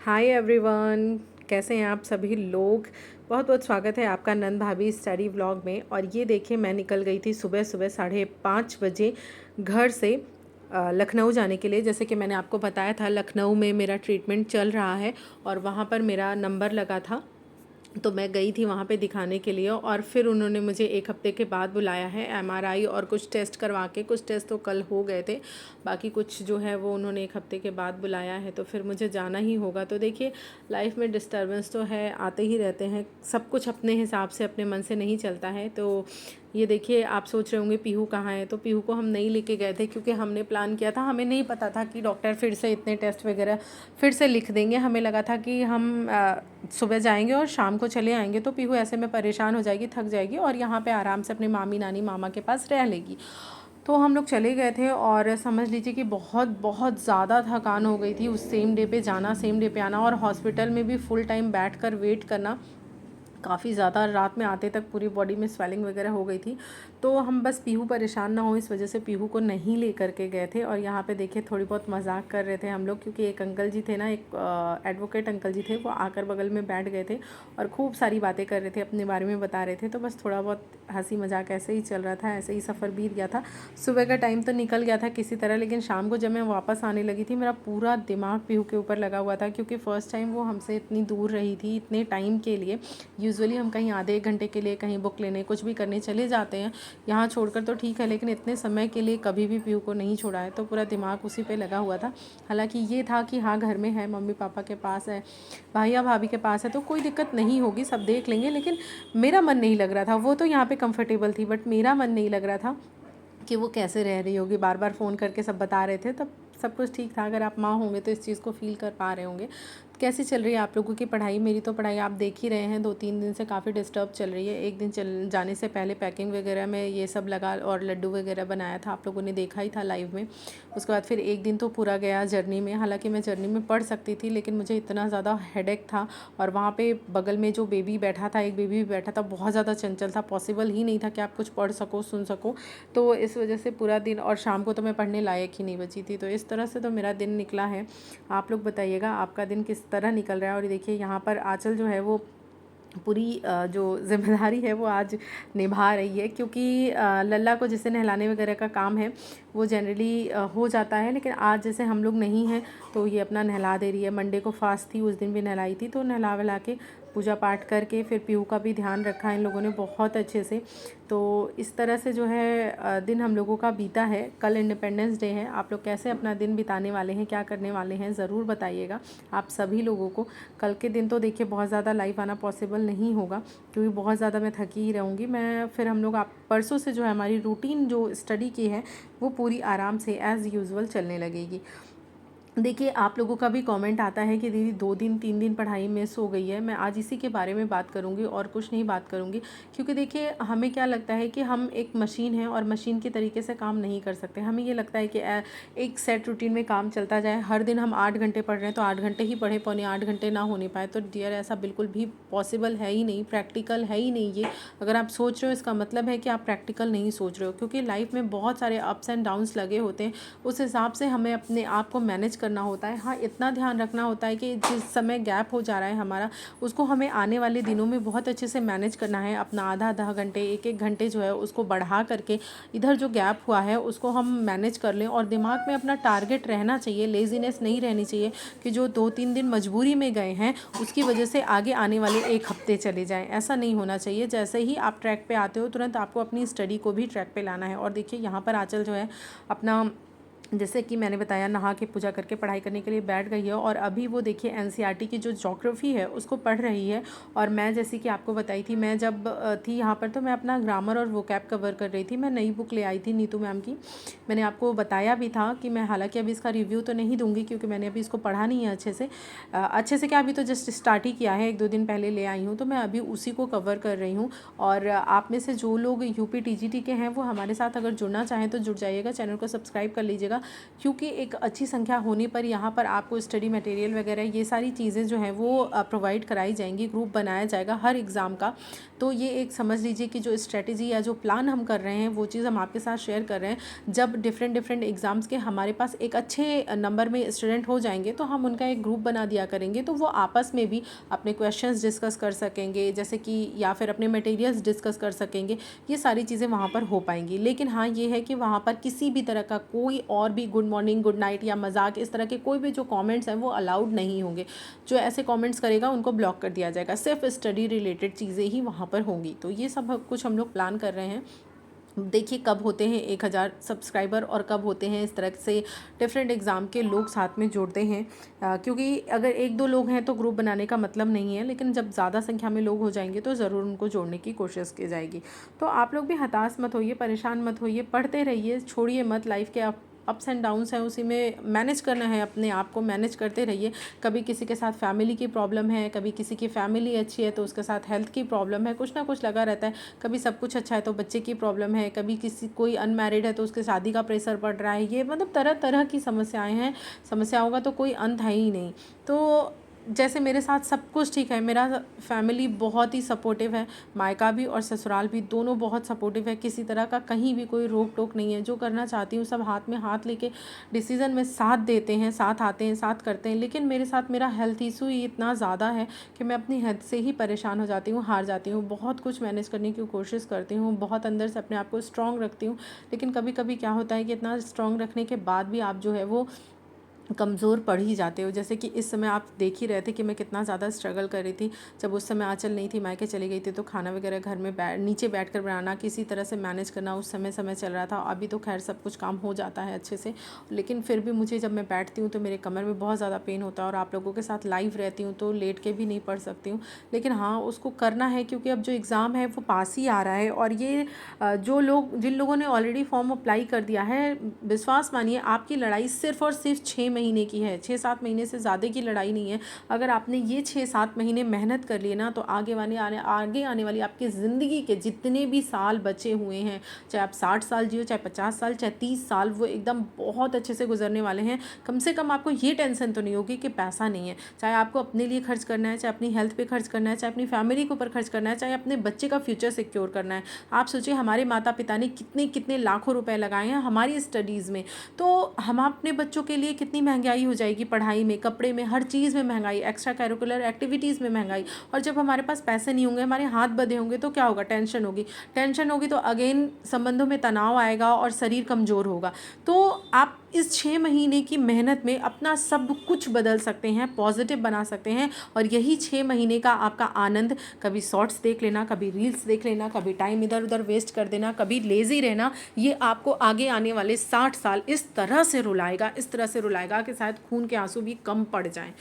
Hi everyone, कैसे हैं आप सभी लोग। बहुत बहुत स्वागत है आपका नंद भाभी स्टडी व्लॉग में। और ये देखिए, मैं निकल गई थी सुबह सुबह 5:30 बजे घर से लखनऊ जाने के लिए। जैसे कि मैंने आपको बताया था, लखनऊ में मेरा ट्रीटमेंट चल रहा है और वहाँ पर मेरा नंबर लगा था, तो मैं गई थी वहाँ पे दिखाने के लिए। और फिर उन्होंने मुझे 1 हफ्ते के बाद बुलाया है एमआरआई और कुछ टेस्ट करवा के। कुछ टेस्ट तो कल हो गए थे, बाकी कुछ जो है वो उन्होंने 1 हफ्ते के बाद बुलाया है, तो फिर मुझे जाना ही होगा। तो देखिए, लाइफ में डिस्टर्बेंस तो है, आते ही रहते हैं। सब कुछ अपने हिसाब से, अपने मन से नहीं चलता है। तो ये देखिए, आप सोच रहे होंगे पीहू कहाँ है। तो पीहू को हम नहीं लेके गए थे, क्योंकि हमने प्लान किया था, हमें नहीं पता था कि डॉक्टर फिर से इतने टेस्ट वगैरह फिर से लिख देंगे। हमें लगा था कि हम सुबह जाएंगे और शाम को चले आएंगे, तो पीहू ऐसे में परेशान हो जाएगी, थक जाएगी और यहाँ पे आराम से अपनी मामी नानी मामा के पास रह लेगी। तो हम लोग चले गए थे और समझ लीजिए कि बहुत बहुत ज़्यादा थकान हो गई थी। उस सेम डे पे जाना, सेम डे पे आना, और हॉस्पिटल में भी फुल टाइम बैठ कर वेट करना। काफ़ी ज़्यादा रात में आते तक पूरी बॉडी में स्वेलिंग वगैरह हो गई थी। तो हम बस पीहू परेशान ना हो, इस वजह से पीहू को नहीं ले करके गए थे। और यहाँ पे देखिए, थोड़ी बहुत मजाक कर रहे थे हम लोग, क्योंकि एक अंकल जी थे ना, एक एडवोकेट अंकल जी थे, वो आकर बगल में बैठ गए थे और खूब सारी बातें कर रहे थे, अपने बारे में बता रहे थे। तो बस थोड़ा बहुत हंसी मजाक ऐसे ही चल रहा था, ऐसे ही सफ़र बीत गया था। सुबह का टाइम तो निकल गया था किसी तरह, लेकिन शाम को जब मैं वापस आने लगी थी, मेरा पूरा दिमाग पीहू के ऊपर लगा हुआ था, क्योंकि फ़र्स्ट टाइम वो हमसे इतनी दूर रही थी इतने टाइम के लिए। यूजुअली हम कहीं आधे 1 घंटे के लिए कहीं बुक लेने, कुछ भी करने चले जाते हैं, यहाँ छोड़कर तो ठीक है, लेकिन इतने समय के लिए कभी भी पीहू को नहीं छोड़ा है। तो पूरा दिमाग उसी पे लगा हुआ था। हालांकि ये था कि हाँ, घर में है, मम्मी पापा के पास है, भैया भाभी के पास है, तो कोई दिक्कत नहीं होगी, सब देख लेंगे। लेकिन मेरा मन नहीं लग रहा था। वो तो यहाँ पे कंफर्टेबल थी, बट मेरा मन नहीं लग रहा था कि वो कैसे रह रही होगी। बार बार फ़ोन करके सब बता रहे थे, तब सब कुछ ठीक था। अगर आप माँ होंगे तो इस चीज़ को फ़ील कर पा रहे होंगे। कैसी चल रही है आप लोगों की पढ़ाई। मेरी तो पढ़ाई आप देख ही रहे हैं, 2-3 दिन से काफ़ी डिस्टर्ब चल रही है। एक दिन चल जाने से पहले पैकिंग वगैरह में ये सब लगा और लड्डू वगैरह बनाया था, आप लोगों ने देखा ही था लाइव में। उसके बाद फिर एक दिन तो पूरा गया जर्नी में। हालांकि मैं जर्नी में पढ़ सकती थी, लेकिन मुझे इतना ज़्यादा हेडेक था। और वहाँ पे बगल में जो बेबी बैठा था, एक बेबी भी बैठा था, बहुत ज़्यादा चंचल था, पॉसिबल ही नहीं था कि आप कुछ पढ़ सको, सुन सको। तो इस वजह से पूरा दिन, और शाम को तो मैं पढ़ने लायक ही नहीं बची थी। तो इस तरह से तो मेरा दिन निकला है। आप लोग बताइएगा आपका दिन किस तरह निकल रहा है। और देखिए, यहाँ पर आँचल जो है वो पूरी जो ज़िम्मेदारी है वो आज निभा रही है, क्योंकि लल्ला को जैसे नहलाने वगैरह का काम है वो जनरली हो जाता है, लेकिन आज जैसे हम लोग नहीं हैं तो ये अपना नहला दे रही है। मंडे को फास्ट थी, उस दिन भी नहलाई थी, तो नहला वहला के पूजा पाठ करके फिर पीहू का भी ध्यान रखा इन लोगों ने बहुत अच्छे से। तो इस तरह से जो है दिन हम लोगों का बीता है। कल इंडिपेंडेंस डे है। आप लोग कैसे अपना दिन बिताने वाले हैं, क्या करने वाले हैं, ज़रूर बताइएगा आप सभी लोगों को। कल के दिन तो देखिए बहुत ज़्यादा लाइव आना पॉसिबल नहीं होगा, क्योंकि बहुत ज़्यादा मैं थकी ही रहूँगी। मैं फिर हम लोग आप परसों से जो है हमारी रूटीन जो स्टडी की है वो पूरी आराम से एज़ यूजुअल चलने लगेगी। देखिए, आप लोगों का भी कमेंट आता है कि दीदी 2 दिन 3 दिन पढ़ाई मिस हो गई है। मैं आज इसी के बारे में बात करूंगी और कुछ नहीं बात करूंगी, क्योंकि देखिए, हमें क्या लगता है कि हम एक मशीन है और मशीन के तरीके से काम नहीं कर सकते। हमें ये लगता है कि एक सेट रूटीन में काम चलता जाए। हर दिन हम 8 घंटे पढ़ रहे हैं तो 8 घंटे ही पढ़े, पौने 8 घंटे ना होने पाए तो डियर, ऐसा बिल्कुल भी पॉसिबल है ही नहीं, प्रैक्टिकल है ही नहीं ये। अगर आप सोच रहे हो, इसका मतलब है कि आप प्रैक्टिकल नहीं सोच रहे हो, क्योंकि लाइफ में बहुत सारे अप्स एंड डाउन्स लगे होते हैं। उस हिसाब से हमें अपने आप को मैनेज करना होता है। हाँ, इतना ध्यान रखना होता है कि जिस समय गैप हो जा रहा है हमारा, उसको हमें आने वाले दिनों में बहुत अच्छे से मैनेज करना है। अपना आधा आधा घंटे, 1-1 घंटे जो है उसको बढ़ा करके इधर जो गैप हुआ है उसको हम मैनेज कर लें। और दिमाग में अपना टारगेट रहना चाहिए, लेज़ीनेस नहीं रहनी चाहिए कि जो 2-3 दिन मजबूरी में गए हैं उसकी वजह से आगे आने वाले 1 हफ्ते चले जाएँ। ऐसा नहीं होना चाहिए। जैसे ही आप ट्रैक पे आते हो, तुरंत आपको अपनी स्टडी को भी ट्रैक पे लाना है। और देखिए, यहाँ पर आंचल जो है अपना, जैसे कि मैंने बताया, नहा के पूजा करके पढ़ाई करने के लिए बैठ गई है। और अभी वो देखिए एनसीईआरटी की जो ज्योग्राफी है उसको पढ़ रही है। और मैं, जैसे कि आपको बताई थी, मैं जब थी यहाँ पर तो मैं अपना ग्रामर और वोकैब कवर कर रही थी। मैं नई बुक ले आई थी नीतू मैम की। मैंने आपको बताया भी था कि मैं, हालांकि अभी इसका रिव्यू तो नहीं दूंगी क्योंकि मैंने अभी इसको पढ़ा नहीं है अच्छे से क्या, अभी तो जस्ट स्टार्ट ही किया है, 1-2 दिन पहले ले आई हूँ, तो मैं अभी उसी को कवर कर रही हूँ। और आप में से जो लोग यूपी टीजीटी के हैं वो हमारे साथ अगर जुड़ना चाहें तो जुड़ जाइएगा, चैनल को सब्सक्राइब कर लीजिएगा। जाएगा, क्योंकि एक अच्छी संख्या होने पर यहाँ पर आपको स्टडी मटेरियल वगैरह ये सारी चीज़ें जो हैं वो प्रोवाइड कराई जाएंगी, ग्रुप बनाया जाएगा हर एग्ज़ाम का। तो ये एक समझ लीजिए कि जो स्ट्रेटजी या जो प्लान हम कर रहे हैं वो चीज़ हम आपके साथ शेयर कर रहे हैं। जब डिफरेंट एग्ज़ाम्स के हमारे पास एक अच्छे नंबर में स्टूडेंट हो जाएंगे तो हम उनका एक ग्रुप बना दिया करेंगे, तो वो आपस में भी अपने क्वेश्चंस डिस्कस कर सकेंगे, जैसे कि या फिर अपने मटेरियल्स डिस्कस कर सकेंगे। ये सारी चीज़ें वहाँ पर हो पाएंगी। लेकिन हाँ ये है कि वहाँ पर किसी भी तरह का कोई और भी गुड मॉर्निंग, गुड नाइट या मजाक इस तरह के कोई भी जो कमेंट्स हैं वो अलाउड नहीं होंगे। जो ऐसे कमेंट्स करेगा उनको ब्लॉक कर दिया जाएगा। सिर्फ स्टडी रिलेटेड चीज़ें ही वहाँ पर होंगी। तो ये सब कुछ हम लोग प्लान कर रहे हैं। देखिए कब होते हैं 1000 सब्सक्राइबर और कब होते हैं इस तरह से डिफरेंट एग्ज़ाम के लोग साथ में जुड़ते हैं। क्योंकि अगर 1-2 लोग हैं तो ग्रुप बनाने का मतलब नहीं है, लेकिन जब ज़्यादा संख्या में लोग हो जाएंगे तो ज़रूर उनको जोड़ने की कोशिश की जाएगी। तो आप लोग भी हताश मत होइए, परेशान मत होइए, पढ़ते रहिए, छोड़िए मत। लाइफ के अप्स एंड डाउन्स हैं, उसी में मैनेज करना है, अपने आप को मैनेज करते रहिए। कभी किसी के साथ फैमिली की प्रॉब्लम है, कभी किसी की फैमिली अच्छी है तो उसके साथ हेल्थ की प्रॉब्लम है, कुछ ना कुछ लगा रहता है। कभी सब कुछ अच्छा है तो बच्चे की प्रॉब्लम है, कभी किसी कोई अनमैरिड है तो उसके शादी का प्रेशर पड़ रहा है। ये मतलब तरह तरह की समस्याएं हैं। समस्याओं का तो कोई अंत है ही नहीं। तो जैसे मेरे साथ सब कुछ ठीक है, मेरा फैमिली बहुत ही सपोर्टिव है, मायका भी और ससुराल भी दोनों बहुत सपोर्टिव है। किसी तरह का कहीं भी कोई रोक टोक नहीं है। जो करना चाहती हूँ सब हाथ में हाथ लेके डिसीज़न में साथ देते हैं, साथ आते हैं, साथ करते हैं। लेकिन मेरे साथ मेरा हेल्थ इशू ही इतना ज़्यादा है कि मैं अपनी हेल्थ से ही परेशान हो जाती हूँ, हार जाती हूँ। बहुत कुछ मैनेज करने की कोशिश करती हूँ, बहुत अंदर से अपने आप को स्ट्रॉन्ग रखती हूँ, लेकिन कभी कभी क्या होता है कि इतना स्ट्रॉन्ग रखने के बाद भी आप जो है वो कमज़ोर पड़ ही जाते हो। जैसे कि इस समय आप देख ही रहे थे कि मैं कितना ज़्यादा स्ट्रगल कर रही थी। जब उस समय आंचल नहीं थी, मायके चली गई थी, तो खाना वगैरह घर में नीचे बैठकर बनाना, किसी तरह से मैनेज करना उस समय चल रहा था। अभी तो खैर सब कुछ काम हो जाता है अच्छे से, लेकिन फिर भी मुझे जब मैं बैठती हूँ तो मेरे कमर में बहुत ज़्यादा पेन होता है। और आप लोगों के साथ लाइव रहती हूँ तो लेट के भी नहीं पढ़ सकती हूँ, लेकिन हाँ उसको करना है क्योंकि अब जो एग्ज़ाम है वो पास ही आ रहा है। और ये जिन लोगों ने ऑलरेडी फॉर्म अप्लाई कर दिया है, विश्वास मानिए आपकी लड़ाई सिर्फ और सिर्फ 6 महीने की है। 6-7 महीने से ज़्यादा की लड़ाई नहीं है। अगर आपने ये 6-7 महीने मेहनत कर लिए ना, तो आगे आने वाली आपकी ज़िंदगी के जितने भी साल बचे हुए हैं, चाहे आप 60 साल जियो, चाहे 50 साल, चाहे 30 साल, वो एकदम बहुत अच्छे से गुजरने वाले हैं। कम से कम आपको ये टेंशन तो नहीं होगी कि पैसा नहीं है। चाहे आपको अपने लिए खर्च करना है, चाहे अपनी हेल्थ पे खर्च करना है, चाहे अपनी फैमिली के ऊपर खर्च करना है, चाहे अपने बच्चे का फ्यूचर सिक्योर करना है। आप सोचिए हमारे माता पिता ने कितने कितने लाखों रुपए लगाए हैं हमारी स्टडीज़ में, तो हम अपने बच्चों के लिए कितनी महंगाई हो जाएगी, पढ़ाई में, कपड़े में, हर चीज़ में महंगाई, एक्स्ट्रा करिकुलर एक्टिविटीज़ में महंगाई। और जब हमारे पास पैसे नहीं होंगे, हमारे हाथ बंधे होंगे, तो क्या होगा? टेंशन होगी। टेंशन होगी तो अगेन संबंधों में तनाव आएगा और शरीर कमज़ोर होगा। तो आप इस 6 महीने की मेहनत में अपना सब कुछ बदल सकते हैं, पॉजिटिव बना सकते हैं। और यही 6 महीने का आपका आनंद, कभी शॉर्ट्स देख लेना, कभी रील्स देख लेना, कभी टाइम इधर उधर वेस्ट कर देना, कभी लेज़ी रहना, ये आपको आगे आने वाले 60 साल इस तरह से रुलाएगा, इस तरह से रुलाएगा कि शायद खून के आंसू भी कम पड़ जाएं।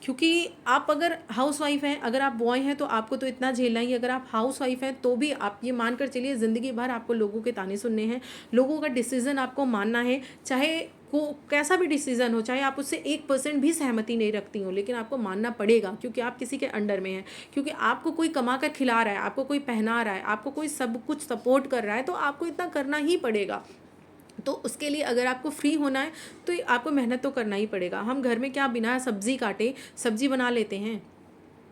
क्योंकि आप अगर हाउस वाइफ हैं, अगर आप बॉय हैं तो आपको तो इतना झेलना ही। अगर आप हाउस वाइफ हैं तो भी आप ये मानकर चलिए ज़िंदगी भर आपको लोगों के ताने सुनने हैं, लोगों का डिसीज़न आपको मानना है। चाहे को कैसा भी डिसीज़न हो, चाहे आप उससे 1% भी सहमति नहीं रखती हो, लेकिन आपको मानना पड़ेगा, क्योंकि आप किसी के अंडर में हैं, क्योंकि आपको कोई कमा कर खिला रहा है, आपको कोई पहना रहा है, आपको कोई सब कुछ सपोर्ट कर रहा है, तो आपको इतना करना ही पड़ेगा। तो उसके लिए अगर आपको फ्री होना है तो आपको मेहनत तो करना ही पड़ेगा। हम घर में क्या बिना सब्ज़ी काटे सब्ज़ी बना लेते हैं?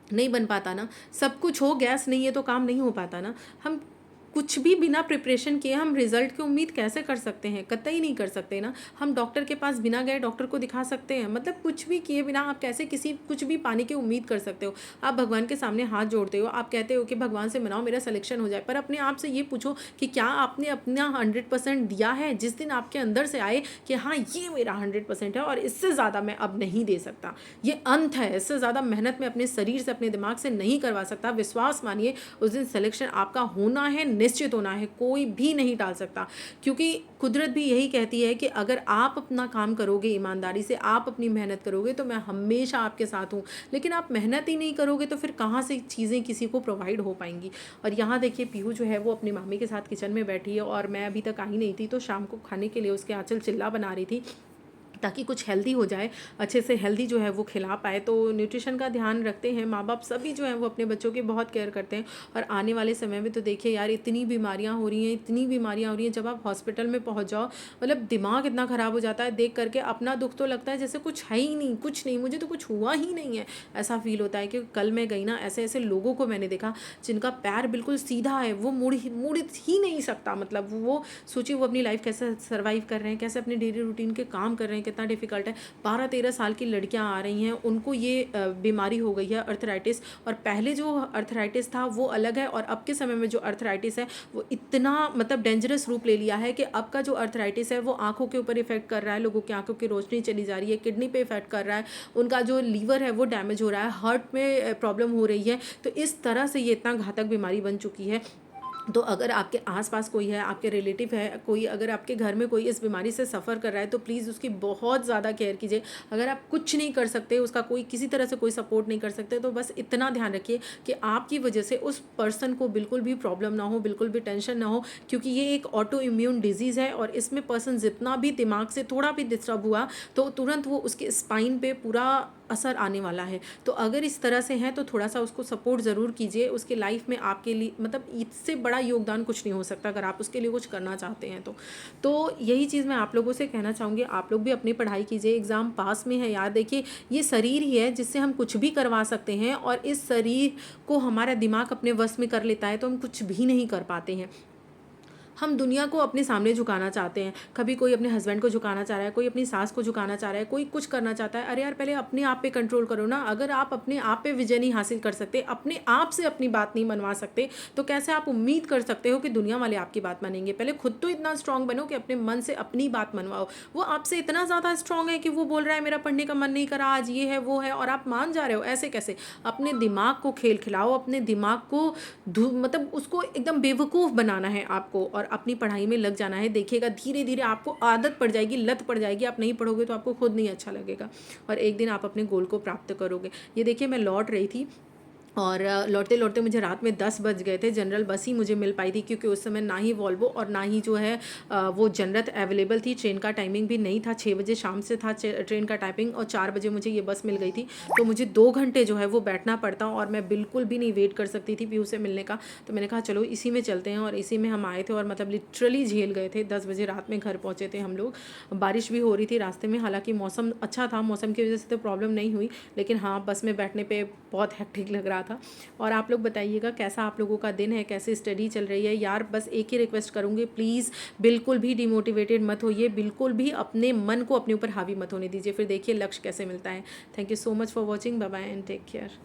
नहीं बन पाता ना। सब कुछ हो, गैस नहीं है तो काम नहीं हो पाता ना। हम कुछ भी बिना प्रिपरेशन किए हम रिज़ल्ट की उम्मीद कैसे कर सकते हैं? कतई नहीं कर सकते ना। हम डॉक्टर के पास बिना गए डॉक्टर को दिखा सकते हैं? मतलब कुछ भी किए बिना आप कैसे कुछ भी पाने की उम्मीद कर सकते हो? आप भगवान के सामने हाथ जोड़ते हो, आप कहते हो कि भगवान से मनाओ मेरा सिलेक्शन हो जाए, पर अपने आप से ये पूछो कि क्या आपने अपना 100% दिया है? जिस दिन आपके अंदर से आए कि हाँ ये मेरा 100% है और इससे ज़्यादा मैं अब नहीं दे सकता, ये अंत है, इससे ज़्यादा मेहनत में अपने शरीर से, अपने दिमाग से नहीं करवा सकता, विश्वास मानिए उस दिन सिलेक्शन आपका होना है, निश्चित होना है, कोई भी नहीं टाल सकता। क्योंकि कुदरत भी यही कहती है कि अगर आप अपना काम करोगे ईमानदारी से, आप अपनी मेहनत करोगे, तो मैं हमेशा आपके साथ हूँ। लेकिन आप मेहनत ही नहीं करोगे तो फिर कहाँ से चीज़ें किसी को प्रोवाइड हो पाएंगी? और यहाँ देखिए पीहू जो है वो अपनी मामी के साथ किचन में बैठी है और मैं अभी तक आई नहीं थी, तो शाम को खाने के लिए उसके आंचल चिल्ला बना रही थी। ताकि कुछ हेल्दी हो जाए, अच्छे से हेल्दी जो है वो खिला पाए। तो न्यूट्रिशन का ध्यान रखते हैं माँ बाप सभी जो हैं वो अपने बच्चों की बहुत केयर करते हैं। और आने वाले समय में तो देखिए यार, इतनी बीमारियाँ हो रही हैं, इतनी बीमारियाँ हो रही हैं, जब आप हॉस्पिटल में पहुँच जाओ मतलब दिमाग इतना ख़राब हो जाता है देख करके। अपना दुख तो लगता है जैसे कुछ है ही नहीं, कुछ नहीं, मुझे तो कुछ हुआ ही नहीं है, ऐसा फील होता है। कि कल मैं गई ना, ऐसे ऐसे लोगों को मैंने देखा जिनका पैर बिल्कुल सीधा है, वो मुड़ ही नहीं सकता। मतलब वो सोचिए वो अपनी लाइफ कैसे सर्वाइव कर रहे हैं, कैसे अपने डेली रूटीन के काम कर रहे हैं, कितना डिफिकल्ट है। 12-13 साल की लड़कियां आ रही हैं, उनको ये बीमारी हो गई है अर्थराइटिस। और पहले जो अर्थराइटिस था वो अलग है, और अब के समय में जो अर्थराइटिस है वो इतना मतलब डेंजरस रूप ले लिया है कि अब का जो अर्थराइटिस है वो आंखों के ऊपर इफेक्ट कर रहा है, लोगों की आंखों की रोशनी चली जा रही है, किडनी पे इफेक्ट कर रहा है, उनका जो लीवर है वो डैमेज हो रहा है, हार्ट में प्रॉब्लम हो रही है। तो इस तरह से ये इतना घातक बीमारी बन चुकी है। तो अगर आपके आसपास कोई है, आपके रिलेटिव है कोई, अगर आपके घर में कोई इस बीमारी से सफ़र कर रहा है तो प्लीज़ उसकी बहुत ज़्यादा केयर कीजिए। अगर आप कुछ नहीं कर सकते, उसका कोई किसी तरह से कोई सपोर्ट नहीं कर सकते, तो बस इतना ध्यान रखिए कि आपकी वजह से उस पर्सन को बिल्कुल भी प्रॉब्लम ना हो, बिल्कुल भी टेंशन ना हो। क्योंकि ये एक ऑटो इम्यून डिजीज़ है, और इसमें पर्सन जितना भी दिमाग से थोड़ा भी डिस्टर्ब हुआ तो तुरंत वो उसके स्पाइन पे पूरा असर आने वाला है। तो अगर इस तरह से है तो थोड़ा सा उसको सपोर्ट ज़रूर कीजिए। उसके लाइफ में आपके लिए मतलब इससे बड़ा योगदान कुछ नहीं हो सकता अगर आप उसके लिए कुछ करना चाहते हैं तो यही चीज़ मैं आप लोगों से कहना चाहूँगी। आप लोग भी अपनी पढ़ाई कीजिए, एग्ज़ाम पास में है यार। देखिए ये शरीर ही है जिससे हम कुछ भी करवा सकते हैं, और इस शरीर को हमारा दिमाग अपने वश में कर लेता है तो हम कुछ भी नहीं कर पाते हैं। हम दुनिया को अपने सामने झुकाना चाहते हैं, कभी कोई अपने हस्बैंड को झुकाना चाह रहा है, कोई अपनी सास को झुकाना चाह रहा है, कोई कुछ करना चाहता है। अरे यार पहले अपने आप पे कंट्रोल करो ना। अगर आप अपने आप पे विजय नहीं हासिल कर सकते, अपने आप से अपनी बात नहीं मनवा सकते, तो कैसे आप उम्मीद कर सकते हो कि दुनिया वाले आपकी बात मानेंगे। पहले खुद तो इतना स्ट्रांग बनो कि अपने मन से अपनी बात मनवाओ। वो आपसे इतना ज़्यादा स्ट्रांग है कि वो बोल रहा है मेरा पढ़ने का मन नहीं करा आज, ये है वो है, और आप मान जा रहे हो। ऐसे कैसे? अपने दिमाग को खेल खिलाओ, अपने दिमाग को मतलब उसको एकदम बेवकूफ़ बनाना है आपको, और अपनी पढ़ाई में लग जाना है। देखिएगा धीरे धीरे आपको आदत पड़ जाएगी, लत पड़ जाएगी। आप नहीं पढ़ोगे तो आपको खुद नहीं अच्छा लगेगा, और एक दिन आप अपने गोल को प्राप्त करोगे। ये देखिए मैं लौट रही थी, और लौटते लौटते मुझे रात में 10 बज गए थे। जनरल बस ही मुझे मिल पाई थी, क्योंकि उस समय ना ही वॉल्वो और ना ही जो है वो जनरत अवेलेबल थी। ट्रेन का टाइमिंग भी नहीं था, 6 बजे शाम से था ट्रेन का टाइमिंग, और 4 बजे मुझे ये बस मिल गई थी। तो मुझे 2 घंटे जो है वो बैठना पड़ता, और मैं बिल्कुल भी नहीं वेट कर सकती थी पीयू से मिलने का। तो मैंने कहा चलो इसी में चलते हैं, और इसी में हम आए थे, और मतलब लिटरली झेल गए थे। 10 बजे रात में घर पहुँचे थे हम लोग। बारिश भी हो रही थी रास्ते में, हालांकि मौसम अच्छा था, मौसम की वजह से तो प्रॉब्लम नहीं हुई, लेकिन हाँ बस में बैठने पर बहुत हेक्टिक लग रहा था। और आप लोग बताइएगा कैसा आप लोगों का दिन है, कैसे स्टडी चल रही है। यार बस एक ही रिक्वेस्ट करूँगी, प्लीज़ बिल्कुल भी डिमोटिवेटेड मत होइए, बिल्कुल भी अपने मन को अपने ऊपर हावी मत होने दीजिए। फिर देखिए लक्ष्य कैसे मिलता है। Thank you so much for watching, bye bye and take care.